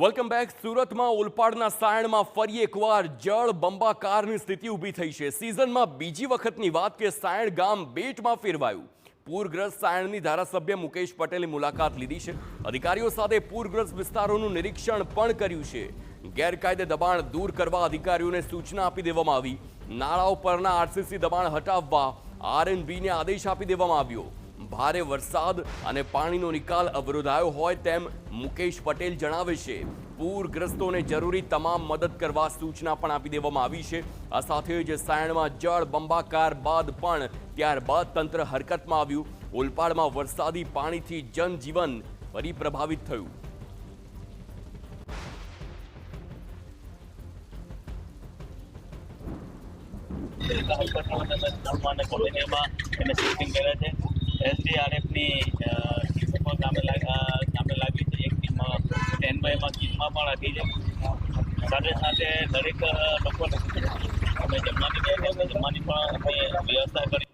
Welcome back. સુરતમાં ઓલપાડના સાયણમાં ફરી એકવાર જળ બંબાકારની સ્થિતિ ઊભી થઈ છે. સિઝનમાં બીજી વખતની વાત કે સાયણ ગામ બેટમાં ફેરવાયું. પૂરગ્રસ્ત સાયણની ધારાસભ્ય મુકેશ પટેલે મુલાકાત લીધી છે. અધિકારીઓ સાથે પૂરગ્રસ્ત વિસ્તારોનું નિરીક્ષણ પણ કર્યું છે. ગેરકાયદે દબાણ દૂર કરવા અધિકારીઓને સૂચના આપી દેવામાં આવી. નાળાઓ પરના આરસીસી દબાણ હટાવવા આરએનબીને આદેશ આપી દેવામાં આવ્યો. ભારે વરસાદ અને પાણીનો નિકાલ અવરોધાયો હોય તેમ મુકેશ પટેલ જણાવે છે. પૂરગ્રસ્તોને જરૂરી તમામ મદદ કરવા સૂચના પણ આપી દેવામાં આવી છે. આ સાથે જ સાયણમાં જળ બંબાકાર બાદ પણ ત્યારબાદ તંત્ર હરકતમાં આવ્યું. ઓલપાડમાં વરસાદી પાણીથી જનજીવન ફરી પ્રભાવિત થયું. એસડીઆરએફની ટીમો પણ કામે લાગી છે. એક ટીમ સ્ટેન્ડ બાયમાં કીટમાં પણ હતી છે. સાથે સાથે દરેક લોકોને અમે જમવાની પણ અમે વ્યવસ્થા કરી